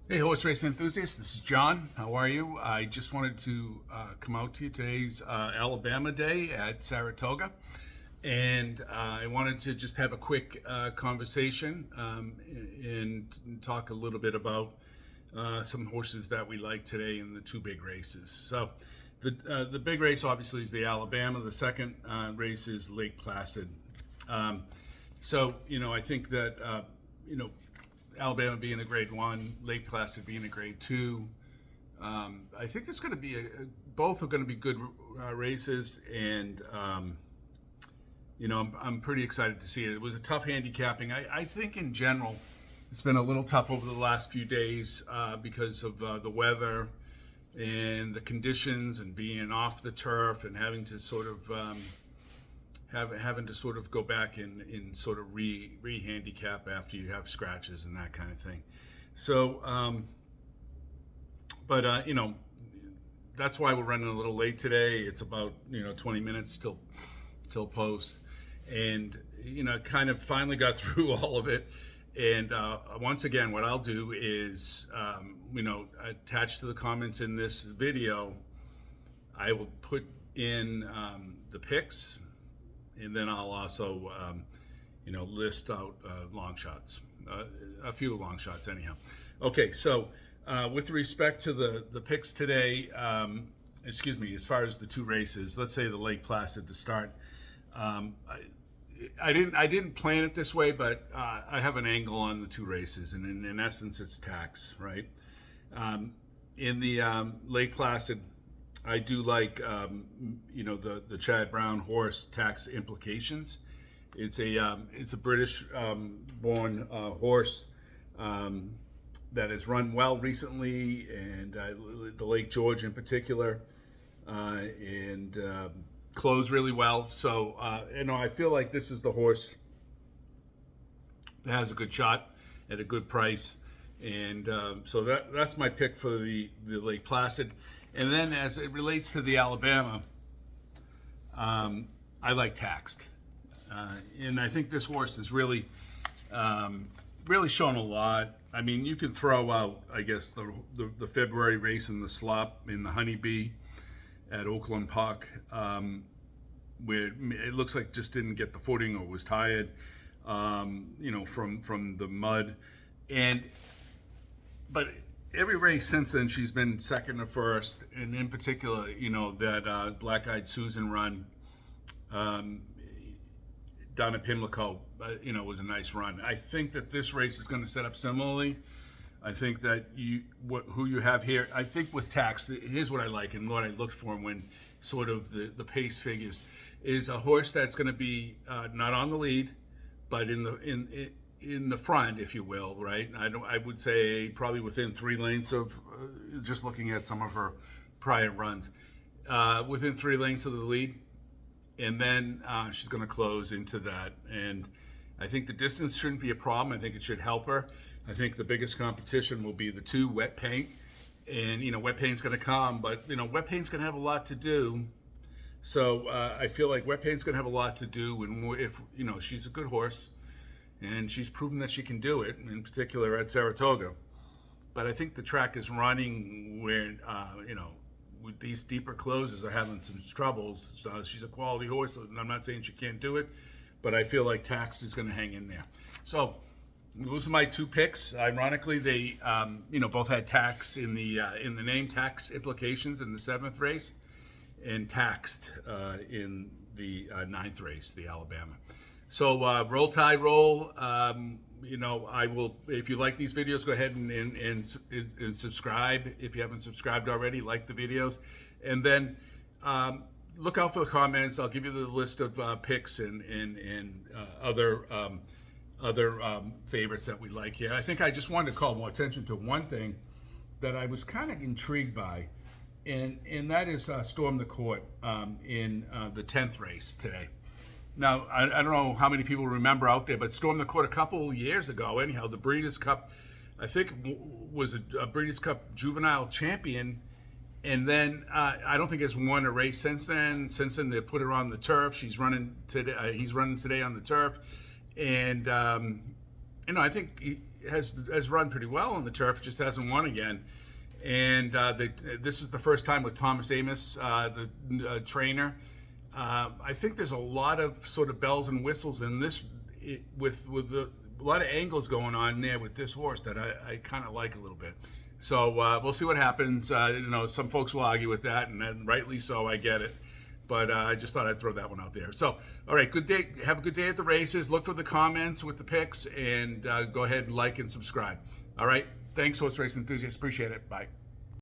Hey, horse racing enthusiasts, this is John. How are you? I just wanted to come out to you. Today's Alabama Day at Saratoga, and I wanted to just have a quick conversation and talk a little bit about some horses that we like today in the two big races. So, the big race obviously is the Alabama. The second race is Lake Placid. I think that Alabama being a grade one, Lake Placid being a grade two. I think there's going to be both are going to be good races, and I'm pretty excited to see it. It was a tough handicapping. I think in general, it's been a little tough over the last few days because of the weather and the conditions, and being off the turf and having to sort of go back and sort of re-handicap after you have scratches and that kind of thing. So, that's why we're running a little late today. It's about 20 minutes till post, and kind of finally got through all of it. And once again, what I'll do is attached to the comments in this video, I will put in the picks. And then I'll also, list out long shots, a few long shots anyhow. Okay, so with respect to the picks today, as far as the two races, let's say the Lake Placid to start. I didn't plan it this way, but I have an angle on the two races, and in essence, it's tax, right? In the Lake Placid, I do like, the Chad Brown horse, Tax Implications. It's a British born horse that has run well recently, and the Lake George in particular, and closed really well. So I feel like this is the horse that has a good shot at a good price, and so that's my pick for the Lake Placid. And then as it relates to the Alabama, I like Taxed. And I think this horse is really shown a lot. I mean, you can throw out, I guess, the February race in the slop in the Honeybee at Oakland Park, where it looks like just didn't get the footing or was tired, from the mud. But every race since then, she's been second or first, and in particular, that Black-Eyed Susan run down at Pimlico, was a nice run. I think that this race is going to set up similarly. I think that who you have here, I think with Tax, here's what I like and what I looked for when sort of the pace figures, is a horse that's going to be not on the lead, but in the front, if you will, right? I would say probably within 3 lengths of, just looking at some of her prior runs, within 3 lengths of the lead, and then she's going to close into that. And I think the distance shouldn't be a problem. I think it should help her. I think the biggest competition will be the 2 Wet Paint, and Wet Paint's going to come, but Wet Paint's going to have a lot to do. So I feel like Wet Paint's going to have a lot to do, and if she's a good horse. And she's proven that she can do it, in particular at Saratoga. But I think the track is running where, with these deeper closes are having some troubles. She's a quality horse, and I'm not saying she can't do it, but I feel like Taxed is going to hang in there. So those are my 2 picks. Ironically, they, both had Tax in the name, Tax Implications in the 7th race, and Taxed in the 9th race, the Alabama. So roll tide roll. I will. If you like these videos, go ahead and subscribe. If you haven't subscribed already, like the videos, and then look out for the comments. I'll give you the list of picks and other favorites that we like here. I think I just wanted to call more attention to one thing that I was kind of intrigued by, and that is Storm the Court in the 10th race today. Now, I don't know how many people remember out there, but Storm the Court a couple years ago, anyhow, the Breeders' Cup, I think, was a Breeders' Cup juvenile champion, and then I don't think has won a race since then. Since then, they put her on the turf. She's running today. He's running today on the turf, and I think has run pretty well on the turf, just hasn't won again. And this is the first time with Thomas Amos, the trainer. I think there's a lot of sort of bells and whistles in this, with a lot of angles going on there with this horse that I kind of like a little bit. So we'll see what happens. Some folks will argue with that, and rightly so. I get it. But I just thought I'd throw that one out there. So, all right, good day. Have a good day at the races. Look for the comments with the picks, and go ahead and like and subscribe. All right, thanks, horse race enthusiasts. Appreciate it. Bye.